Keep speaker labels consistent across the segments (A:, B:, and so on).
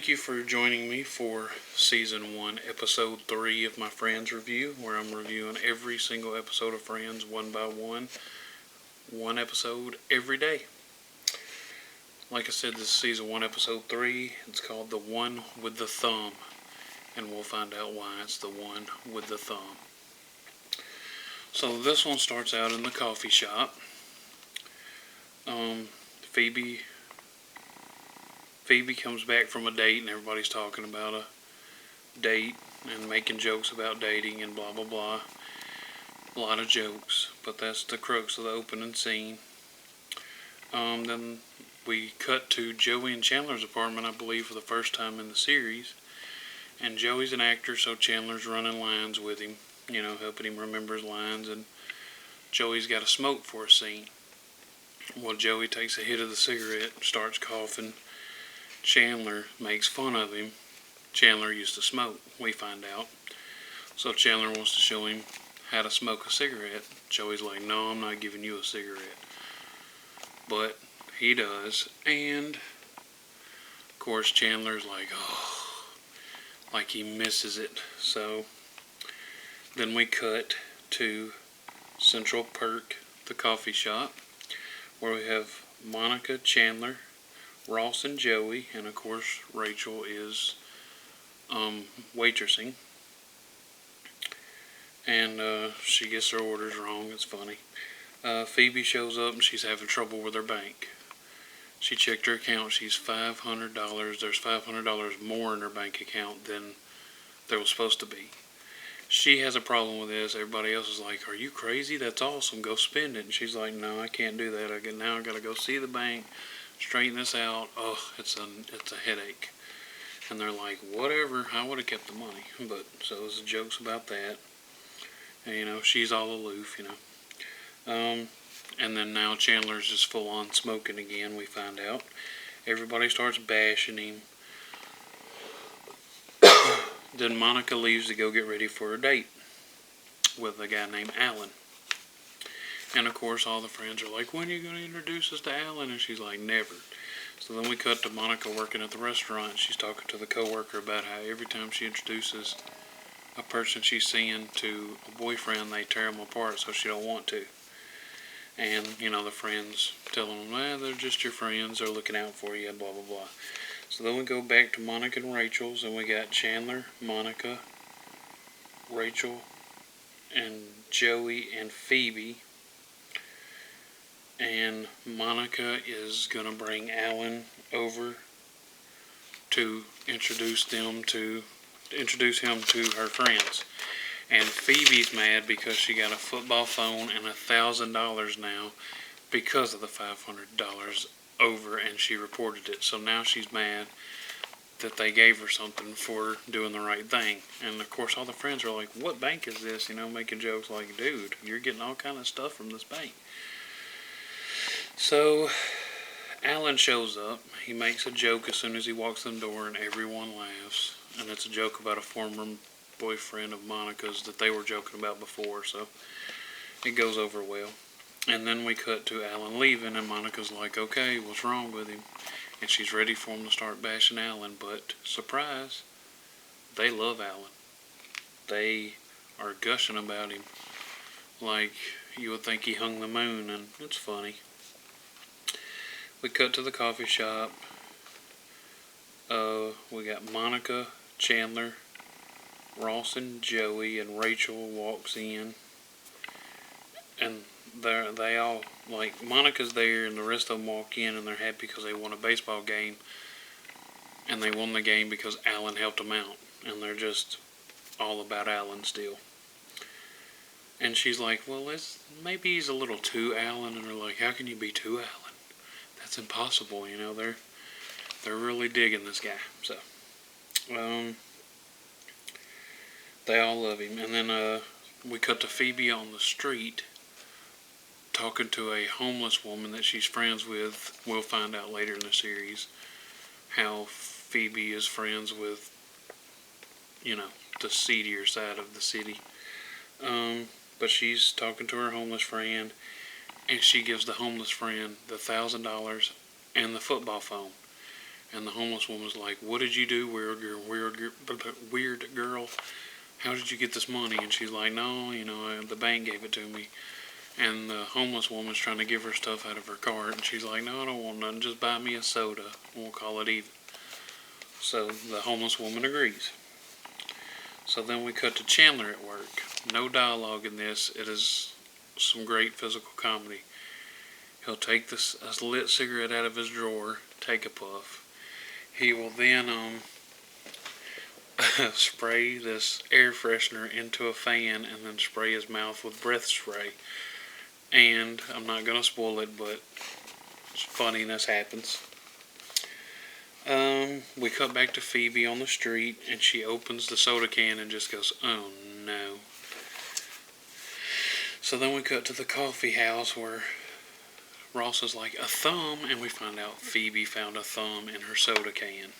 A: Thank you for joining me for Season 1, Episode 3 of my Friends review, where I'm reviewing every single episode of Friends one by one episode every day. Like I said, this is Season 1, Episode 3. It's called The One with the Thumb, and we'll find out why it's the one with the thumb. So this one starts out in the coffee shop. Phoebe comes back from a date, and everybody's talking about a date and making jokes about dating and blah blah blah. A lot of jokes, but that's the crux of the opening scene. Then we cut to Joey and Chandler's apartment, I believe, for the first time in the series. And Joey's an actor, so Chandler's running lines with him, helping him remember his lines, and Joey's got a smoke for a scene. Well, Joey takes a hit of the cigarette, starts coughing. Chandler makes fun of him. Chandler used to smoke, we find out. So Chandler wants to show him how to smoke a cigarette. Joey's like, no, I'm not giving you a cigarette. But he does. And, of course, Chandler's like, oh, like he misses it. So then we cut to Central Perk, the coffee shop, where we have Monica, Chandler, Ross and Joey, and of course Rachel is waitressing, and she gets her orders wrong. It's funny. Phoebe shows up and she's having trouble with her bank. She checked her account. She's $500. There's $500 more in her bank account than there was supposed to be. She has a problem with this. Everybody else is like, are you crazy? That's awesome. Go spend it. And she's like, no, I can't do that. I got to go see the bank, straighten this out. Oh, it's a headache. And they're like, whatever, I would have kept the money. But so there's jokes about that. And, she's all aloof, and then now Chandler's just full on smoking again, we find out. Everybody starts bashing him. Then Monica leaves to go get ready for a date with a guy named Alan. And of course all the friends are like, when are you going to introduce us to Alan? And she's like, never. So then we cut to Monica working at the restaurant. She's talking to the coworker about how every time she introduces a person she's seeing to a boyfriend, they tear them apart so she don't want to. And, the friends telling them, they're just your friends, they're looking out for you, blah, blah, blah. So then we go back to Monica and Rachel's, and we got Chandler, Monica, Rachel, and Joey and Phoebe. And Monica is going to bring Alan over to introduce him to her friends. And Phoebe's mad because she got a football phone and $1,000 now because of the $500 over, and she reported it. So now she's mad that they gave her something for doing the right thing. And of course all the friends are like, what bank is this? Making jokes like, dude, you're getting all kind of stuff from this bank. So Alan shows up. He makes a joke as soon as he walks in the door, and everyone laughs. And it's a joke about a former boyfriend of Monica's that they were joking about before, so it goes over well. And then we cut to Alan leaving, and Monica's like, okay, what's wrong with him? And she's ready for him to start bashing Alan, but surprise, they love Alan. They are gushing about him like you would think he hung the moon, and it's funny. We cut to the coffee shop. We got Monica, Chandler, Ross and Joey, and Rachel walks in, and they all, like, Monica's there, and the rest of them walk in, and they're happy because they won a baseball game, and they won the game because Alan helped them out, and they're just all about Alan still. And she's like, well, maybe he's a little too Alan, and they're like, how can you be too Alan? That's impossible, they're really digging this guy. So they all love him. And then we cut to Phoebe on the street talking to a homeless woman that she's friends with. We'll find out later in the series how Phoebe is friends with, the seedier side of the city. But she's talking to her homeless friend, and she gives the homeless friend the $1,000 and the football phone. And the homeless woman's like, "What did you do, weird girl? How did you get this money?" And she's like, "No, the bank gave it to me." And the homeless woman's trying to give her stuff out of her cart, and she's like, "No, I don't want nothing. Just buy me a soda. We'll call it even." So the homeless woman agrees. So then we cut to Chandler at work. No dialogue in this. It is some great physical comedy. He'll take a lit cigarette out of his drawer, take a puff. He will then spray this air freshener into a fan and then spray his mouth with breath spray. And I'm not going to spoil it, but funniness happens. We cut back to Phoebe on the street, and she opens the soda can and just goes, "Oh no." So then we cut to the coffee house where Ross is like, "A thumb," and we find out Phoebe found a thumb in her soda can.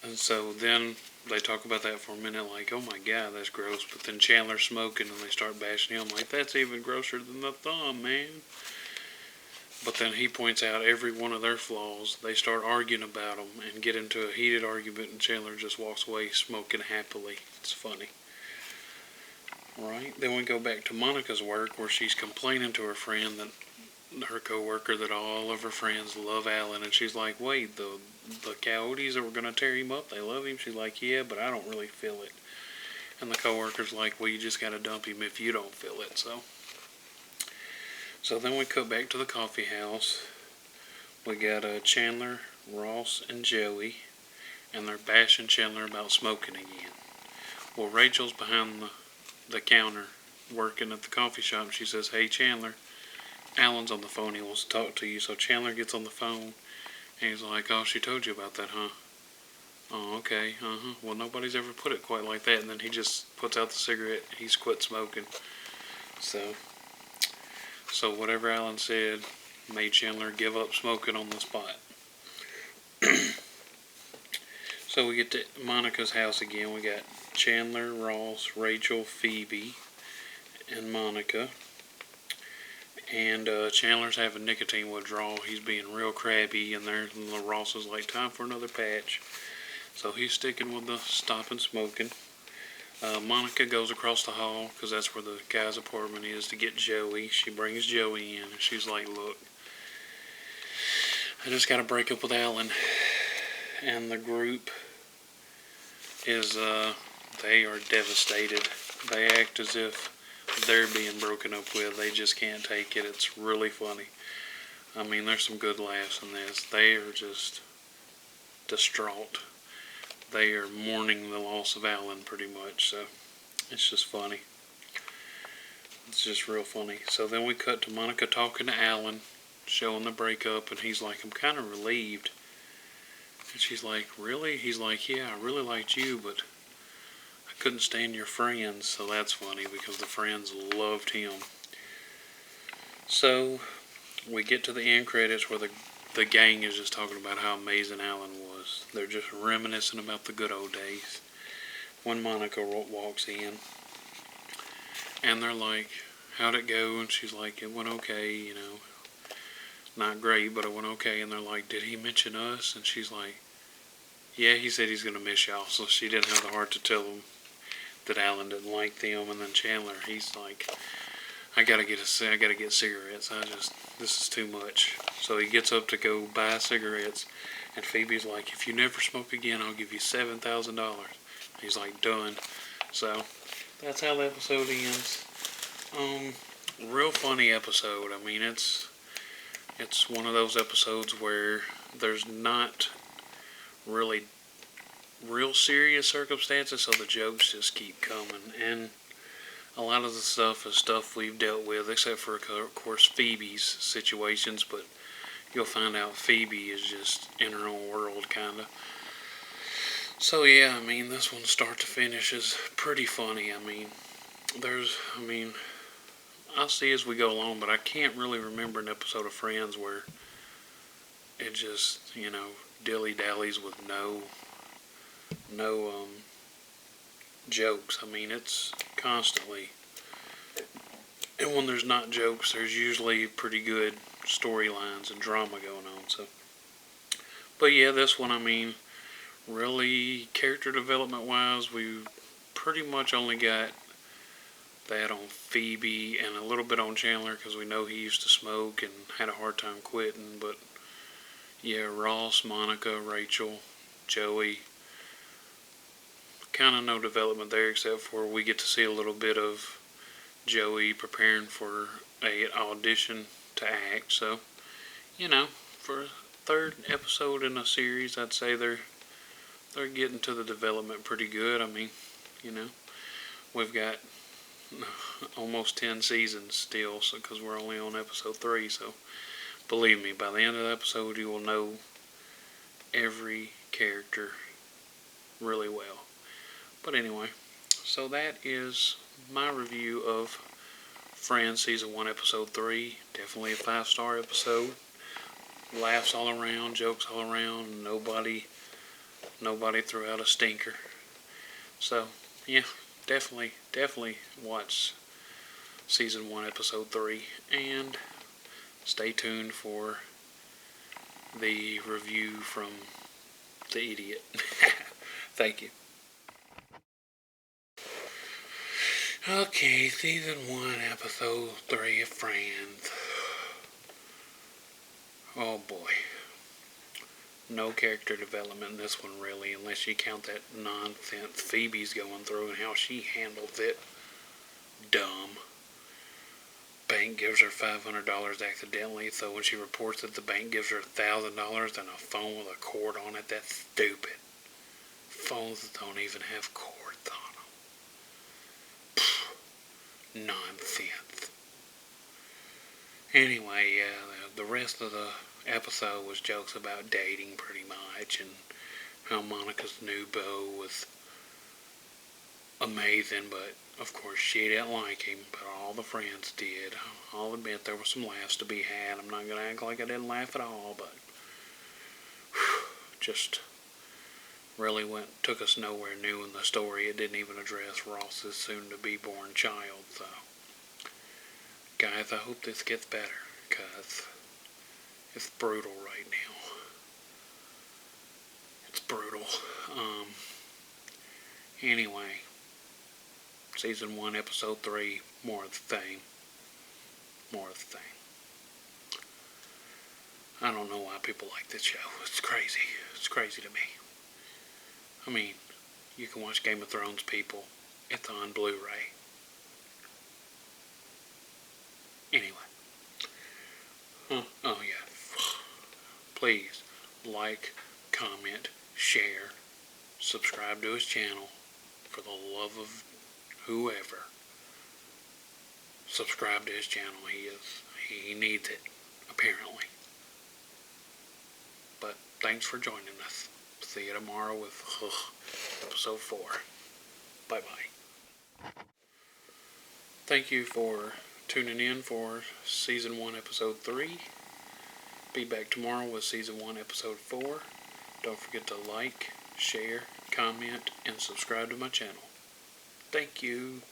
A: And so then they talk about that for a minute, like, "Oh my god, that's gross." But then Chandler's smoking, and they start bashing him, like, "That's even grosser than the thumb, man." But then he points out every one of their flaws. They start arguing about them and get into a heated argument, and Chandler just walks away smoking happily. It's funny. Right? Then we go back to Monica's work, where she's complaining to her friend, that her co-worker, that all of her friends love Alan, and she's like, "Wait, the coyotes that were going to tear him up, they love him?" She's like, "Yeah, but I don't really feel it." And the co-worker's like, "Well, you just got to dump him if you don't feel it." So then we cut back to the coffee house. We got Chandler, Ross, and Joey, and they're bashing Chandler about smoking again. Well, Rachel's behind the counter working at the coffee shop, and she says, "Hey, Chandler, Alan's on the phone. He wants to talk to you." So Chandler gets on the phone, and he's like, "Oh, she told you about that, huh? Oh, okay, Well, nobody's ever put it quite like that." And then he just puts out the cigarette. He's quit smoking. So whatever Alan said made Chandler give up smoking on the spot. So we get to Monica's house again. We got Chandler, Ross, Rachel, Phoebe, and Monica. And Chandler's having nicotine withdrawal. He's being real crabby, and Ross is like, "Time for another patch." So he's sticking with the stopping smoking. Monica goes across the hall, because that's where the guy's apartment is, to get Joey. She brings Joey in, and she's like, "Look, I just got to break up with Alan." And the group is, they are devastated. They act as if they're being broken up with. They just can't take it. It's really funny. I mean, there's some good laughs in this. They are just distraught. They are mourning the loss of Alan, pretty much. So it's just funny. It's just real funny. So then we cut to Monica talking to Alan, showing the breakup, and he's like, "I'm kind of relieved." And she's like, "Really?" He's like, "Yeah, I really liked you, but I couldn't stand your friends." So that's funny, because the friends loved him. So we get to the end credits, where the gang is just talking about how amazing Alan was. They're just reminiscing about the good old days. When Monica walks in, and they're like, "How'd it go?" And she's like, "It went okay, not great, but it went okay." And they're like, "Did he mention us?" And she's like, "Yeah, he said he's going to miss y'all." So she didn't have the heart to tell them that Alan didn't like them. And then Chandler, he's like, I gotta get cigarettes. This is too much." So he gets up to go buy cigarettes, and Phoebe's like, "If you never smoke again, I'll give you $7,000. He's like, "Done." So that's how the episode ends. Real funny episode. I mean, it's one of those episodes where there's not really real serious circumstances, so the jokes just keep coming. And a lot of the stuff is stuff we've dealt with, except for, of course, Phoebe's situations, but you'll find out Phoebe is just in her own world, kind of. So yeah, I mean, this one, start to finish, is pretty funny. I mean, I'll see as we go along, but I can't really remember an episode of Friends where it just, dilly-dallies with no jokes. I mean, it's constantly, and when there's not jokes, there's usually pretty good storylines and drama going on. So But yeah, this one, I mean, really, character development wise, we pretty much only got that on Phoebe and a little bit on Chandler because we know he used to smoke and had a hard time quitting. But yeah, Ross, Monica, Rachel, Joey, kind of no development there except for we get to see a little bit of Joey preparing for a audition to act. So, you know, for a third episode in a series, I'd say they're getting to the development pretty good. I mean, you know, we've got almost 10 seasons still, so because we're only on episode 3. So, believe me, by the end of the episode, you will know every character really well. But anyway, so that is my review of Friends Season 1, Episode 3. Definitely a 5-star episode. Laughs all around, jokes all around. Nobody threw out a stinker. So, yeah, definitely watch Season 1, Episode 3. And stay tuned for the review from the idiot. Thank you. Okay, Season 1, Episode 3 of Friends. Oh boy. No character development in this one, really, unless you count that nonsense Phoebe's going through and how she handles it. Dumb. Bank gives her $500 accidentally, so when she reports it, the bank gives her $1,000 and a phone with a cord on it. That's stupid. Phones don't even have cords on them. Nonsense. Anyway, yeah, the rest of the episode was jokes about dating pretty much, and how Monica's new beau was amazing, but of course she didn't like him, but all the friends did. I'll admit there were some laughs to be had. I'm not going to act like I didn't laugh at all, but just really took us nowhere new in the story. It didn't even address Ross's soon-to-be-born child, so guys, I hope this gets better, because it's brutal right now. It's brutal. Anyway, Season 1, Episode 3, more of the thing. More of the thing. I don't know why people like this show. It's crazy. It's crazy to me. I mean, you can watch Game of Thrones, people. It's on Blu-ray. Anyway. Oh yeah. Please like, comment, share, subscribe to his channel. For the love of whoever, subscribe to his channel. He needs it, apparently. But thanks for joining us. See you tomorrow with episode 4. Bye-bye. Thank you for tuning in for Season 1, Episode 3. Be back tomorrow with Season 1, Episode 4. Don't forget to like, share, comment, and subscribe to my channel. Thank you.